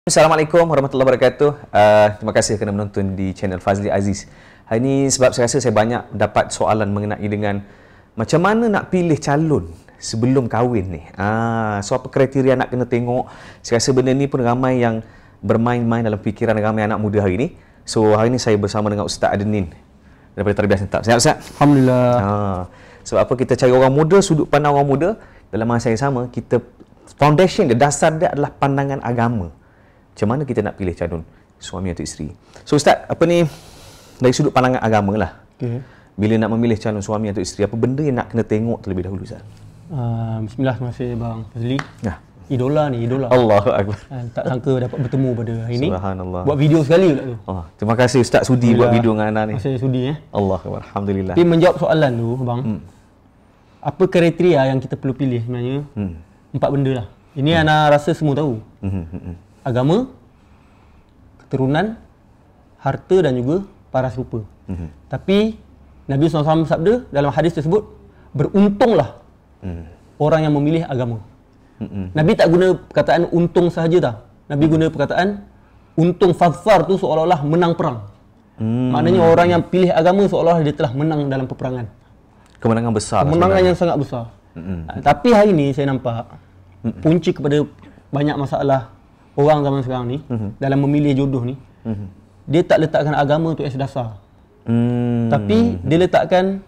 Assalamualaikum warahmatullahi wabarakatuh. Terima kasih kerana menonton di channel Fazli Aziz. Hari ini sebab saya rasa saya banyak dapat soalan mengenai dengan macam mana nak pilih calon sebelum kahwin ni. So apa kriteria nak kena tengok. Saya rasa benda ni pun ramai yang bermain-main dalam fikiran ramai anak muda hari ini. So hari ini saya bersama dengan Ustaz Adenin daripada Tarbiyah Sentak. Sihat Ustaz? Alhamdulillah. Sebab apa kita cari orang muda, sudut pandang orang muda, dalam masa yang sama kita foundation dia, dasar dia adalah pandangan agama. Macam mana kita nak pilih calon suami atau isteri? So Ustaz, apa ni dari sudut pandangan agama lah. Okay. Bila nak memilih calon suami atau isteri, apa benda yang nak kena tengok terlebih dahulu Ustaz? Bismillah, terima kasih Bang Fazli. Nah. Idola ni, idola. Allahu akbar. Tak sangka dapat bertemu pada hari ini. Subhanallah. Buat video sekali pula tu. Terima kasih Ustaz sudi buat video dengan anak ni. Terima kasih sudi Allahu akbar. Alhamdulillah. Tapi menjawab soalan tu Bang. Apa kriteria yang kita perlu pilih sebenarnya? 4 benda lah. Ini anak rasa semua tahu. Agama, keturunan, harta dan juga paras rupa. Tapi Nabi SAW sabda dalam hadis tersebut, beruntunglah orang yang memilih agama. Nabi tak guna perkataan untung sahaja tak. Nabi guna perkataan untung fadfar tu seolah-olah menang perang. Maknanya orang yang pilih agama seolah-olah dia telah menang dalam peperangan. Kemenangan besar. Kemenangan yang sangat besar. Tapi hari ni saya nampak punca kepada banyak masalah orang zaman sekarang ni dalam memilih jodoh ni, dia tak letakkan agama tu as dasar. Tapi dia letakkan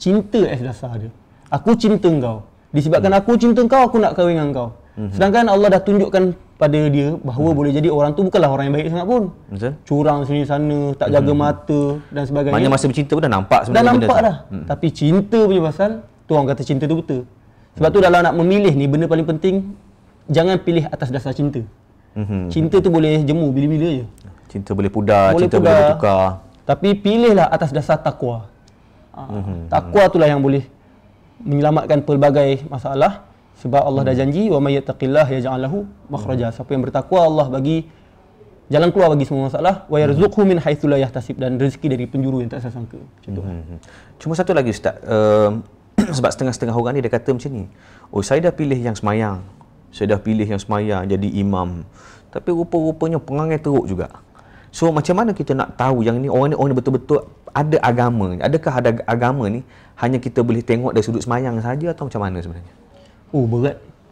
cinta as dasar dia. Aku cinta engkau. Disebabkan aku cinta engkau, aku nak kahwin dengan engkau. Sedangkan Allah dah tunjukkan pada dia bahawa boleh jadi orang tu bukanlah orang yang baik sangat pun. Betul. Curang sini sana, tak jaga mata dan sebagainya. Maknanya masa bercinta pun dah nampak sebenarnya. Dah nampak dah. Tapi cinta punya pasal, tu orang kata cinta tu betul. Sebab tu dalam nak memilih ni, benda paling penting, jangan pilih atas dasar cinta. Cinta tu boleh jemu bila-bila je. Cinta boleh pudar, Boleh cinta pudar. boleh bertukar. Tapi pilihlah atas dasar takwa. Takwa itulah yang boleh menyelamatkan pelbagai masalah. Sebab Allah dah janji, wa may yattaqillah yaj'al lahu makhraja. Siapa yang bertakwa, Allah bagi jalan keluar bagi semua masalah. Wa yarzuqhu min haitsu la yahtasib, dan rezeki dari penjuru yang tak sangka. Macam tu. Cuma satu lagi Ustaz, sebab setengah-setengah orang ni dia kata macam ni, oh saya dah pilih yang semayang, saya dah pilih yang semayang jadi imam, tapi rupa-rupanya perangai teruk juga. So macam mana kita nak tahu yang ni orang ni betul-betul ada agama? Adakah ada agama ni hanya kita boleh tengok dari sudut semayang saja atau macam mana sebenarnya?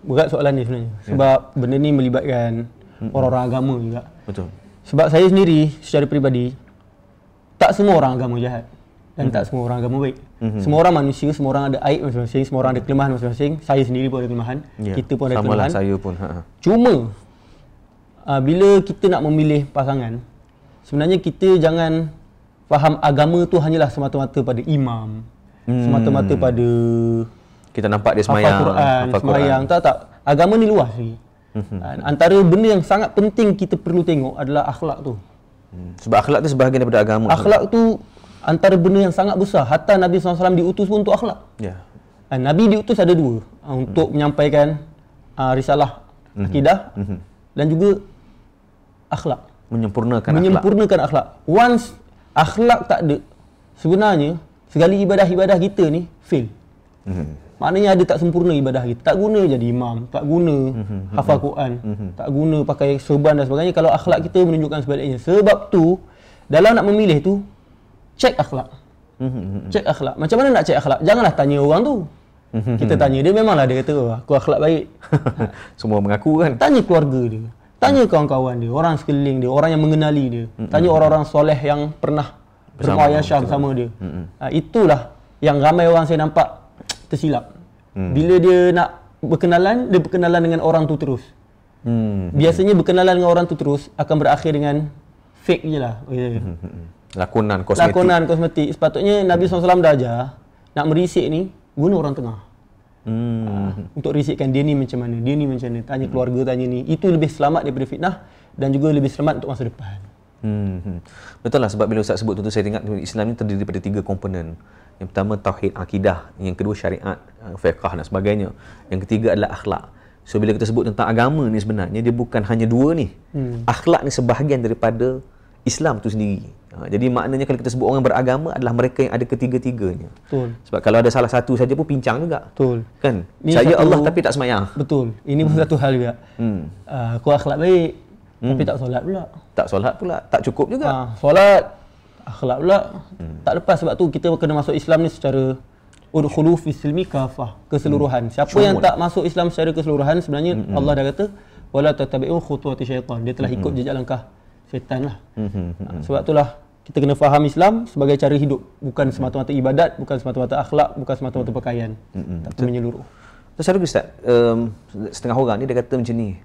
Berat soalan ni sebenarnya. Sebab benda ni melibatkan orang-orang agama juga. Betul. Sebab saya sendiri secara peribadi, tak semua orang agama jahat dan tak semua orang agama baik. Semua orang manusia, semua orang ada aib masing-masing, semua orang ada kelemahan masing-masing. Saya sendiri pun ada kelemahan, kita pun ada kelemahan. Saya pun. Cuma bila kita nak memilih pasangan, sebenarnya kita jangan faham agama tu hanyalah semata-mata pada imam, semata-mata pada kita nampak dia semayang, hafal Quran. Tak. Agama ni luas lagi. Antara benda yang sangat penting kita perlu tengok adalah akhlak tu. Sebab akhlak tu sebahagian daripada agama. Akhlak tu antara benda yang sangat besar. Hatta Nabi SAW diutus pun untuk akhlak. Nabi diutus ada 2. Untuk menyampaikan risalah akidah dan juga akhlak. Menyempurnakan akhlak. Once akhlak tak ada, sebenarnya segala ibadah-ibadah kita ni fail. Maknanya ada tak sempurna ibadah kita. Tak guna jadi imam, tak guna hafal Quran, tak guna pakai serban dan sebagainya kalau akhlak kita menunjukkan sebaliknya. Sebab tu dalam nak memilih tu, cek akhlak. Cek akhlak. Macam mana nak cek akhlak? Janganlah tanya orang tu. Kita tanya dia, memanglah dia kata, aku akhlak baik. Semua mengaku kan. Tanya keluarga dia. Tanya kawan-kawan dia, orang sekeliling dia, orang yang mengenali dia. Tanya orang-orang soleh yang pernah bermuayasyah bersama dia. Itulah yang ramai orang saya nampak tersilap. Bila dia nak berkenalan, dia berkenalan dengan orang tu terus. Biasanya berkenalan dengan orang tu terus akan berakhir dengan fake je lah. Lakonan kosmetik. Sepatutnya Nabi SAW dah ajar, nak merisik ni, guna orang tengah. Untuk risikkan dia ni macam mana, dia ni macam mana. Tanya keluarga, tanya ni. Itu lebih selamat daripada fitnah dan juga lebih selamat untuk masa depan. Betul lah, sebab bila Ustaz sebut tu saya ingat Islam ni terdiri daripada 3 komponen. Yang pertama tauhid akidah, yang kedua syariat, fiqh dan sebagainya. Yang ketiga adalah akhlak. So bila kita sebut tentang agama ni sebenarnya dia bukan hanya 2 ni. Akhlak ni sebahagian daripada Islam tu sendiri. Jadi maknanya kalau kita sebut orang beragama adalah mereka yang ada ketiga-tiganya. Betul. Sebab kalau ada salah satu saja pun pincang juga. Betul. Kan? Ini Saya satu, Allah tapi tak semayang. Betul. Ini pun satu hal juga. Aku akhlak baik, Tapi tak solat pula. Tak solat pula, tak cukup juga. Solat, akhlak pula. Tak lepas, sebab tu kita kena masuk Islam ni secara udkhulu fi silmi kafah, keseluruhan. Siapa yang tak masuk Islam secara keseluruhan, sebenarnya Allah dah kata wala tatabi'u khutuwati syaitan. Dia telah ikut jejak langkah syaitan lah. Sebab itulah kita kena faham Islam sebagai cara hidup, bukan semata-mata ibadat, bukan semata-mata akhlak, bukan semata-mata pakaian, tapi menyeluruh. Terus ada Ustaz, setengah orang ni dia kata macam ni,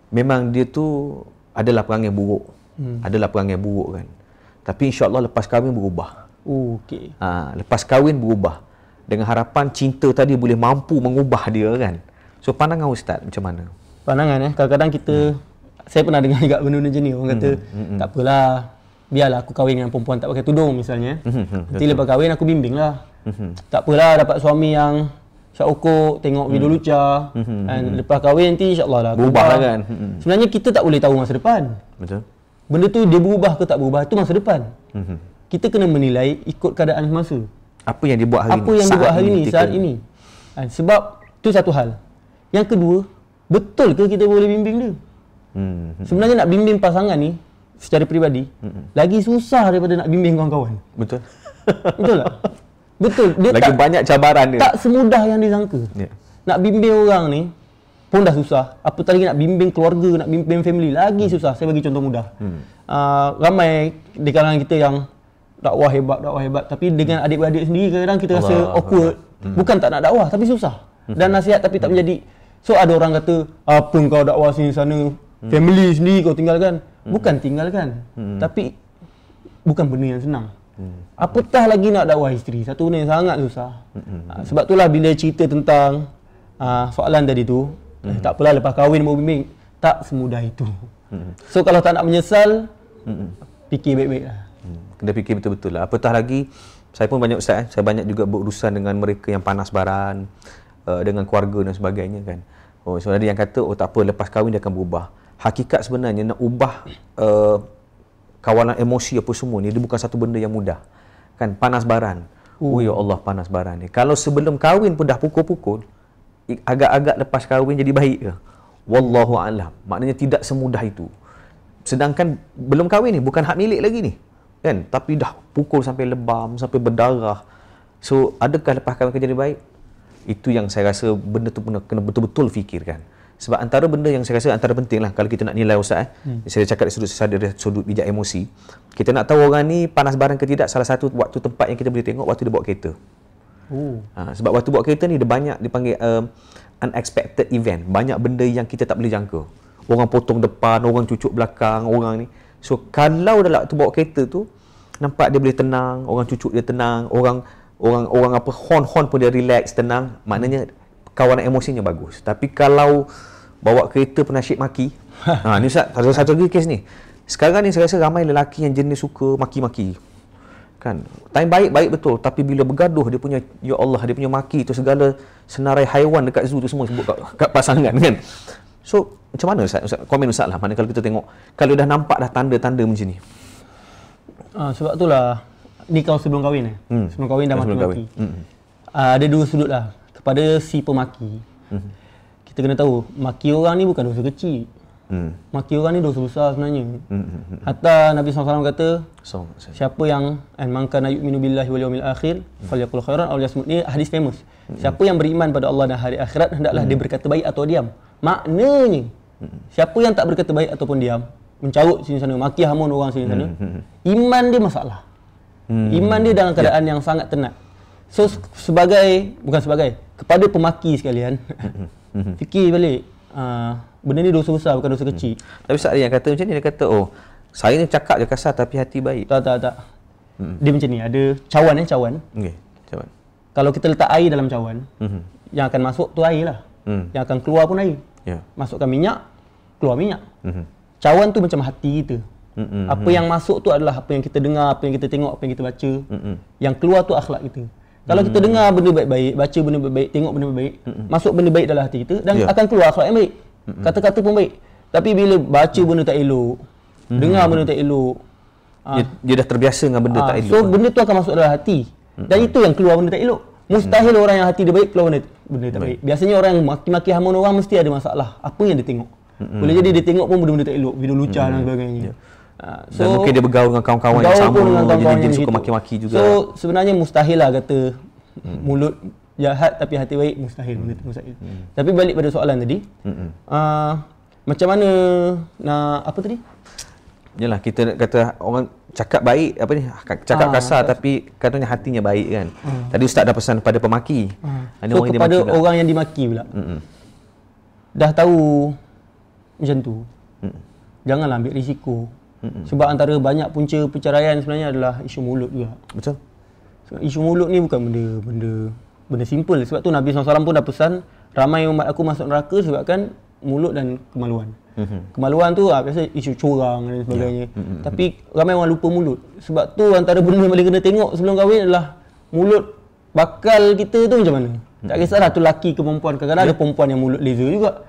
memang dia tu adalah perangai buruk, adalah perangai buruk kan, tapi insya-Allah lepas kahwin berubah. Okey. Lepas kahwin berubah dengan harapan cinta tadi boleh mampu mengubah dia kan. So pandangan Ustaz macam mana? Pandangan kadang-kadang kita saya pernah dengar juga benda macam ni, orang kata tak apalah, biarlah aku kahwin dengan perempuan tak pakai tudung misalnya. Nanti lepas kahwin aku bimbing lah. Tak apalah dapat suami yang syok tengok video lucah, dan lepas kahwin nanti insya-Allah lah berubah lah kan. Sebenarnya kita tak boleh tahu masa depan. Betul. Benda tu dia berubah ke tak berubah tu masa depan. Kita kena menilai ikut keadaan semasa. Apa yang dibuat hari apa yang dibuat hari ini, saat ini. Sebab tu satu hal. Yang kedua, betul ke kita boleh bimbing dia? Sebenarnya nak bimbing pasangan ni secara peribadi lagi susah daripada nak bimbing kawan-kawan. Betul. Betul tak? Betul. Dia lagi banyak cabaran dia. Tak semudah yang disangka. Nak bimbing orang ni pun dah susah. Apatah lagi nak bimbing keluarga, nak bimbing family, lagi susah. Saya bagi contoh mudah. Ramai di kalangan kita yang dakwah hebat, tapi dengan adik-beradik sendiri kadang-kadang kita rasa awkward. Bukan tak nak dakwah, tapi susah. Dan nasihat tapi tak menjadi. So ada orang kata, apa kau dakwah sini sana, family sendiri kau tinggalkan. Bukan tinggalkan, tapi bukan benda yang senang. Apatah lagi nak dakwah isteri, satu benda yang sangat susah. Sebab itulah bila cerita tentang soalan tadi tu, tak apalah lepas kahwin baru bimbing, tak semudah itu. So kalau tak nak menyesal, fikir baik-baik lah. Kena fikir betul-betul lah. Apatah lagi, saya pun banyak Ustaz, saya banyak juga berurusan dengan mereka yang panas baran, dengan keluarga dan sebagainya kan. So ada yang kata, tak apa, lepas kahwin dia akan berubah. Hakikat sebenarnya nak ubah kawalan emosi apa semua ni, dia bukan satu benda yang mudah. Kan, panas baran. Ya Allah, panas baran ni. Kalau sebelum kahwin pun dah pukul-pukul, agak-agak lepas kahwin jadi baik ke? Wallahu a'lam. Maknanya tidak semudah itu. Sedangkan belum kahwin ni bukan hak milik lagi ni. Kan, tapi dah pukul sampai lebam, sampai berdarah. So adakah lepas kahwin akan jadi baik? Itu yang saya rasa benda tu kena betul-betul fikirkan. Sebab antara benda yang saya rasa antara penting lah kalau kita nak nilai Ustaz, saya cakap dari sudut bijak emosi, kita nak tahu orang ni panas barang ke tidak, salah satu waktu tempat yang kita boleh tengok waktu dia bawa kereta. Sebab waktu bawa kereta ni dia banyak dipanggil unexpected event, banyak benda yang kita tak boleh jangka. Orang potong depan, orang cucuk belakang, orang ni. So kalau dalam waktu bawa kereta tu nampak dia boleh tenang, orang cucuk dia tenang, orang apa horn pun dia relax, tenang, maknanya kawanan emosinya bagus. Tapi kalau bawa kereta pun nasyid maki, ni Ustaz, satu lagi kes ni. Sekarang ni saya rasa ramai lelaki yang jenis suka maki-maki. Kan, time baik betul, tapi bila bergaduh dia punya, ya Allah, dia punya maki tu segala senarai haiwan dekat zoo tu semua sebut kat pasangan kan. So macam mana Ustaz? Komen Ustaz lah, mana kalau kita tengok kalau dah nampak dah tanda-tanda macam ni. Sebab itulah ni kau sebelum kahwin sebelum kahwin dah maki-maki. Ada dua sudut lah kepada si pemaki. Kita kena tahu maki orang ni bukan dosa kecil. Maki orang ni dosa besar sebenarnya. Hatta Nabi SAW kata, siapa yang man kana yu'minu billahi wal yawmil akhir falyaqul khairan aw liyasmut. Ni hadis famous. Siapa yang beriman pada Allah dan hari akhirat, hendaklah dia berkata baik atau diam. Maknanya siapa yang tak berkata baik ataupun diam, mencarut sini sana, maki hamun orang sini sana, iman dia masalah. Iman dia dalam keadaan yang sangat tenat. So kepada pemaki sekalian, fikir balik, benda ni dosa besar, bukan dosa kecil. Tapi Ustaz yang kata macam ni, dia kata, saya ni cakap je kasar tapi hati baik. Tak. Dia macam ni, ada cawan. Okey, cawan. Kalau kita letak air dalam cawan, yang akan masuk tu air lah. Yang akan keluar pun air. Masukkan minyak, keluar minyak. Cawan tu macam hati kita. Apa yang masuk tu adalah apa yang kita dengar, apa yang kita tengok, apa yang kita baca. Yang keluar tu akhlak kita. Kalau kita dengar benda baik-baik, baca benda baik-baik, tengok benda baik, masuk benda baik dalam hati kita dan akan keluar akhlak yang baik. Kata-kata pun baik. Tapi bila baca benda tak elok, dengar benda tak elok, dia dah terbiasa dengan benda tak elok. So benda tu akan masuk dalam hati. Dan itu yang keluar benda tak elok. Mustahil orang yang hati dia baik keluar benda tak baik. Biasanya orang yang maki-maki hamun orang mesti ada masalah. Apa yang dia tengok? Boleh jadi dia tengok pun benda-benda tak elok, video lucah dan sebagainya. So, dan mungkin dia bergaul dengan kawan-kawan yang sama, jadi suka maki-maki juga. So sebenarnya mustahil lah kata mulut jahat tapi hati baik, mustahil. Tapi balik pada soalan tadi, macam mana nak apa tadi? Yalah, kita kata orang cakap baik, apa ni, cakap kasar tapi katanya hatinya baik kan. Tadi ustaz dah pesan pada pemaki. So kepada orang yang dimaki pula, dah tahu macam tu, janganlah ambil risiko. Sebab antara banyak punca perceraian sebenarnya adalah isu mulut juga. Betul. Sebab isu mulut ni bukan benda simple. Sebab tu Nabi SAW pun dah pesan, ramai umat aku masuk neraka sebabkan mulut dan kemaluan. Kemaluan tu biasa isu curang dan sebagainya. Tapi ramai orang lupa mulut. Sebab tu antara benda yang paling kena tengok sebelum kahwin adalah mulut bakal kita tu macam mana. Tak kisahlah tu lelaki ke perempuan. Kadang-kadang ada perempuan yang mulut laser juga.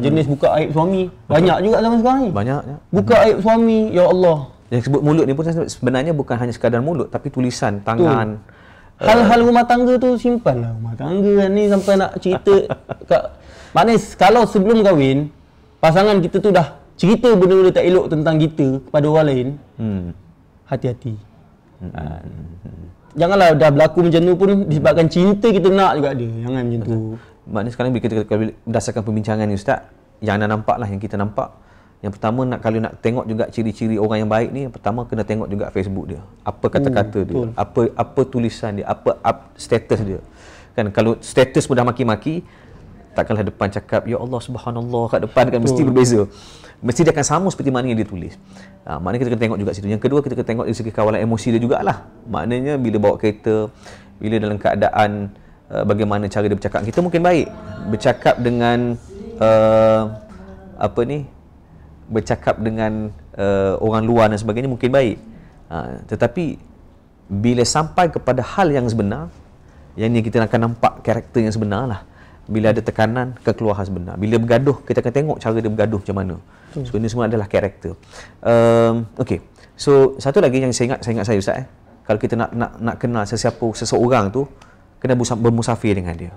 Jenis buka aib suami. Banyak juga zaman sekarang ni. Banyaknya. Buka aib suami, ya Allah. Yang sebut mulut ni pun sebenarnya bukan hanya sekadar mulut, tapi tulisan, tangan. Hal-hal rumah tangga tu simpanlah. Rumah tangga kan ni sampai nak cerita maknanya kalau sebelum kahwin, pasangan kita tu dah cerita benda-benda tak elok tentang kita kepada orang lain, hati-hati. Janganlah dah berlaku macam tu pun disebabkan cinta kita nak juga dia. Jangan macam tu. Maknanya sekarang bila kita berdasarkan perbincangan ni ustaz, yang anda nampak lah, yang kita nampak, yang pertama kalau nak tengok juga ciri-ciri orang yang baik ni, yang pertama kena tengok juga Facebook dia. Apa kata-kata dia, apa tulisan dia, apa status dia. Kan kalau status pun dah maki-maki, takkanlah depan cakap ya Allah subhanallah kat depan kan, mesti berbeza. Mesti dia akan sama seperti mana yang dia tulis. Maknanya kita kena tengok juga situ. Yang kedua, kita kena tengok dari segi kawalan emosi dia jugalah. Maknanya bila bawa kereta, bila dalam keadaan bagaimana cara dia bercakap, kita mungkin baik bercakap dengan bercakap dengan orang luar dan sebagainya, mungkin baik. Tetapi bila sampai kepada hal yang sebenar, yang ni kita akan nampak karakter yang sebenar lah. Bila ada tekanan, keluar hal sebenar. Bila bergaduh, kita akan tengok cara dia bergaduh macam mana. So ini semua adalah karakter. Okey. So satu lagi yang saya ingat ustaz, kalau kita nak kenal seseorang tu, kena bermusafir dengan dia.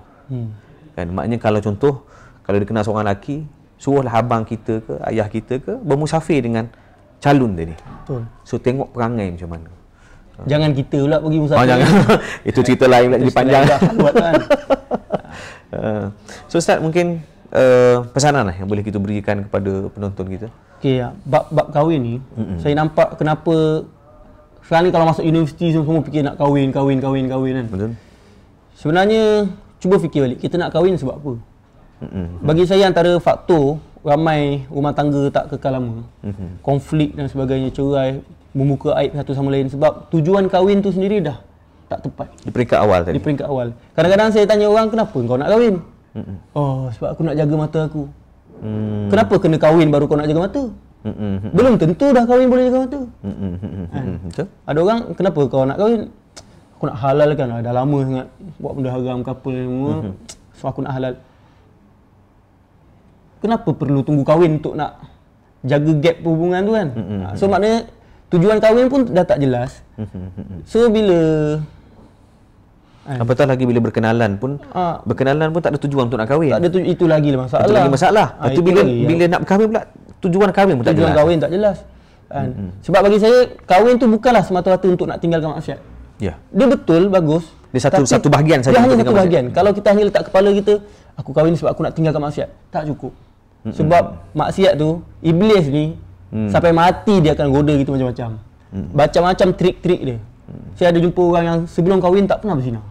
Kan, maknanya kalau contoh, kalau dia kenal seorang lelaki, suruhlah abang kita ke ayah kita ke bermusafir dengan calon dia ni. Betul. So tengok perangai macam mana. Jangan kita pula pergi musafir. Jangan. Itu cerita lain pula, jadi panjang. Kan. So ustaz, mungkin pesanan lah yang boleh kita berikan kepada penonton kita. Okey, bab kahwin ni, saya nampak kenapa sekarang ni kalau masuk universiti semua fikir nak kahwin kan. Betul. Sebenarnya cuba fikir balik, kita nak kahwin sebab apa? Bagi saya antara faktor ramai rumah tangga tak kekal lama, konflik dan sebagainya, cerai, membuka aib satu sama lain sebab tujuan kahwin tu sendiri dah tak tepat. Di peringkat awal tadi. Di peringkat awal. Kadang-kadang saya tanya orang, kenapa kau nak kahwin? Oh, sebab aku nak jaga mata aku. Kenapa kena kahwin baru kau nak jaga mata? Belum tentu dah kahwin boleh jaga mata. Ada orang, kenapa kau nak kahwin? Aku nak halalkan lah, dah lama sangat buat benda haram couple semua. So aku nak halal. Kenapa perlu tunggu kahwin untuk nak jaga gap hubungan tu kan? So maknanya tujuan kahwin pun dah tak jelas. So bila apatah lagi bila berkenalan pun tak ada tujuan untuk nak kahwin. Tak ada itu lagi lah masalah. Itu lagi masalah. Itu bila nak kahwin pula tujuan kahwin pun tak jelas. Tujuan kahwin tak jelas. Sebab bagi saya kahwin tu bukanlah semata-mata untuk nak tinggalkan maksiat. Ya. Dia betul bagus. Dia satu bahagian saja. Dia hanya satu bahagian. Kalau kita hanya letak kepala kita, aku kahwin sebab aku nak tinggalkan maksiat, tak cukup. Sebab maksiat tu, iblis ni sampai mati dia akan goda kita macam-macam. Macam-macam trik-trik dia. Saya ada jumpa orang yang sebelum kahwin tak pernah berzina.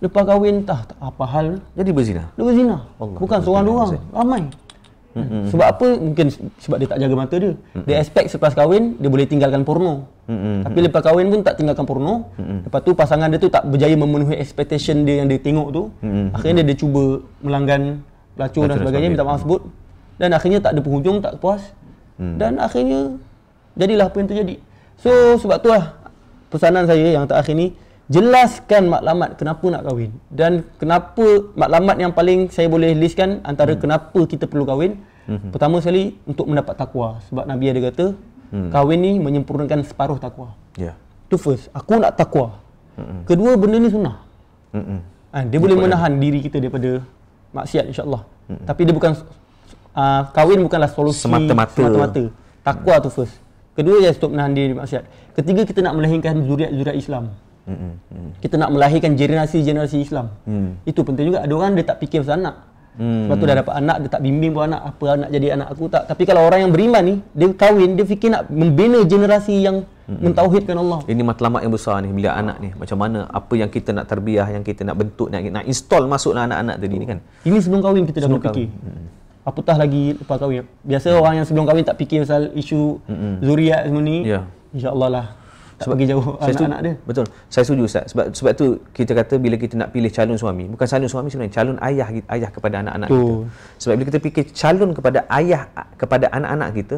Lepas kahwin tak apa hal jadi berzina. Dia berzina. Bukan seorang dua orang, ramai. Sebab apa? Mungkin sebab dia tak jaga mata dia. Dia expect selepas kahwin dia boleh tinggalkan porno. Tapi lepas kahwin pun tak tinggalkan porno. Lepas tu pasangan dia tu tak berjaya memenuhi expectation dia yang dia tengok tu. Akhirnya dia cuba melanggan pelacur dan sebagainya, minta maaf sebut. Dan akhirnya tak ada penghujung, tak puas. Dan akhirnya jadilah apa yang terjadi. So sebab tu lah pesanan saya yang terakhir ni, jelaskan maklumat kenapa nak kahwin dan kenapa maklumat yang paling saya boleh listkan antara kenapa kita perlu kahwin. Pertama sekali untuk mendapat takwa, sebab Nabi ada kata kahwin ni menyempurnakan separuh takwa. Itu first, aku nak takwa. Kedua, benda ni sunnah. Dia boleh menahan diri kita daripada maksiat insya-Allah. Tapi dia bukan kahwin bukanlah solusi semata-mata. Takwa tu first. Kedua, ya stop menahan diri maksiat. Ketiga, kita nak melahirkan zuriat-zuriat Islam. Kita nak melahirkan generasi-generasi Islam. Itu penting juga. Ada orang dia tak fikir pasal anak. Sebab tu dah dapat anak, dia tak bimbing pun anak, apa nak jadi anak aku tak. Tapi kalau orang yang beriman ni, dia kahwin, dia fikir nak membina generasi yang mentauhidkan Allah. Ini matlamat yang besar ni bila anak ni. Macam mana apa yang kita nak tarbiyah, yang kita nak bentuk, nak install masuklah anak-anak tadi ni kan. Ini sebelum kahwin kita dah berfikir. Apatah lagi lepas kahwin. Biasa orang yang sebelum kahwin tak fikir pasal isu zuriat semua ni. InsyaAllah lah tak bagi jauh anak-anak dia. Betul. Saya setuju Ustaz. Sebab tu kita kata bila kita nak pilih calon suami, bukan calon suami sebenarnya, calon ayah kepada anak-anak kita. Sebab bila kita fikir calon kepada ayah kepada anak-anak kita,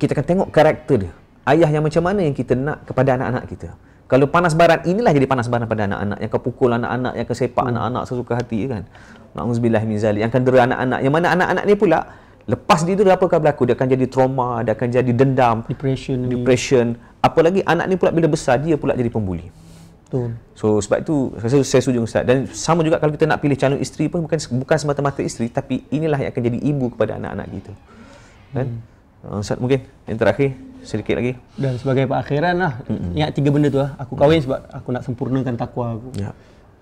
kita akan tengok karakter dia. Ayah yang macam mana yang kita nak kepada anak-anak kita. Kalau panas baran, inilah jadi panas baran pada anak-anak, yang kau pukul anak-anak, yang kau sepak anak-anak sesuka hati kan. Na'udzubillah min zalik. Yang akan dera anak-anak. Yang mana anak-anak ni pula lepas dia tu apa akan berlaku? Dia akan jadi trauma, dia akan jadi dendam, depression. Apalagi anak ni pula bila besar dia pula jadi pembuli. Betul. So sebab itu saya setuju Ustaz. Dan sama juga kalau kita nak pilih calon isteri pun bukan semata-mata isteri, tapi inilah yang akan jadi ibu kepada anak-anak kita. Kan? Ustaz mungkin yang terakhir sedikit lagi. Dan sebagai perakhiran lah, ingat 3 benda tu lah. Aku kahwin sebab aku nak sempurnakan takwa aku.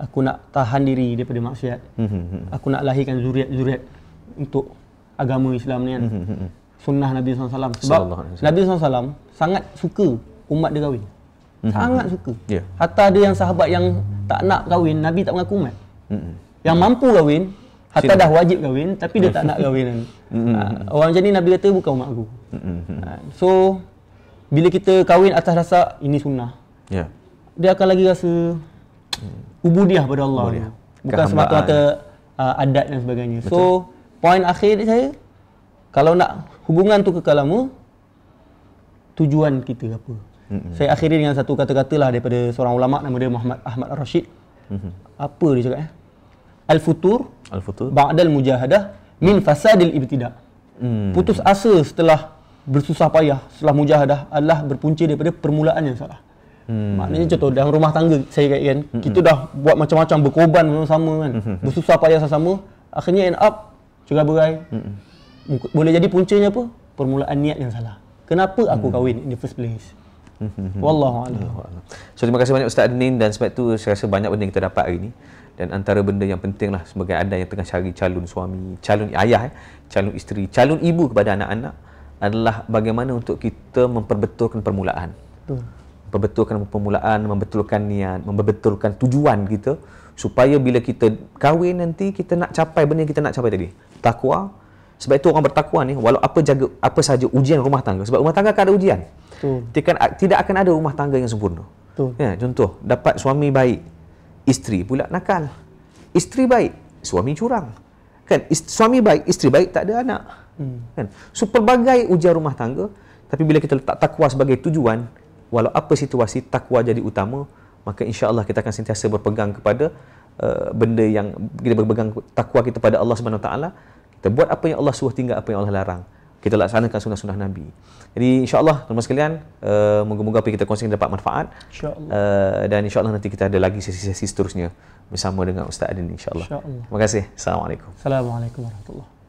Aku nak tahan diri daripada maksiat. Aku nak lahirkan zuriat-zuriat untuk agama Islam ni kan. Sunnah Nabi SAW. Sebab Nabi SAW sangat suka umat dia kahwin. Sangat suka. Hatta ada yang sahabat yang tak nak kahwin, Nabi tak mengaku umat. Yang mampu kahwin, hatta dah wajib kahwin, tapi dia tak nak kahwin. Orang macam ni Nabi kata bukan umat aku. So, bila kita kahwin atas dasar ini sunnah, dia akan lagi rasa ubudiah pada Allah. Bukan semata-mata adat dan sebagainya. Betul. So, poin akhir saya, kalau nak hubungan tu kekal lama, tujuan kita apa? Saya akhiri dengan satu kata-kata lah daripada seorang ulama nama dia Muhammad Ahmad Ar-Rashid. Apa dia cakap? Al-futur ba'dal mujahadah min fasadil ibtida'. Putus asa setelah bersusah payah, setelah mujahadah adalah berpunca daripada permulaan yang salah. Maknanya contoh dalam rumah tangga saya katakan, kita dah buat macam-macam, berkorban bersama kan, bersusah payah sama-sama, akhirnya end up cerai-berai. Boleh jadi puncanya apa? Permulaan niat yang salah. Kenapa aku kahwin in the first place? Wallahu a'lam. So terima kasih banyak Ustaz Adnin, dan sebab tu saya rasa banyak benda yang kita dapat hari ini. Dan antara benda yang penting lah sebagai anda yang tengah cari calon suami, calon ayah, calon isteri, calon ibu kepada anak-anak adalah bagaimana untuk kita memperbetulkan permulaan. Memperbetulkan permulaan, membetulkan niat, membetulkan tujuan kita, supaya bila kita kahwin nanti kita nak capai benda yang kita nak capai tadi. Takwa. Sebab itu orang bertakwa ni, walau apa saja ujian rumah tangga, sebab rumah tangga akan ada ujian. Tidak akan ada rumah tangga yang sempurna. Ya, contoh, dapat suami baik, isteri pula nakal. Isteri baik, suami curang. Kan? Suami baik, isteri baik, tak ada anak. Kan? So pelbagai ujian rumah tangga, tapi bila kita letak takwa sebagai tujuan, walau apa situasi, takwa jadi utama, maka insya-Allah kita akan sentiasa berpegang kepada benda yang kita berpegang takwa kita pada Allah Subhanahu Wa Taala. Kita buat apa yang Allah suruh, tinggal apa yang Allah larang. Kita laksanakan sunnah-sunnah Nabi. Jadi insya-Allah teman-teman sekalian, moga-moga apa yang kita kongsikan dapat manfaat. Insya-Allah. Dan insya-Allah nanti kita ada lagi sesi-sesi seterusnya bersama dengan Ustaz Adnin insya-Allah. Terima kasih. Assalamualaikum. Assalamualaikum warahmatullahi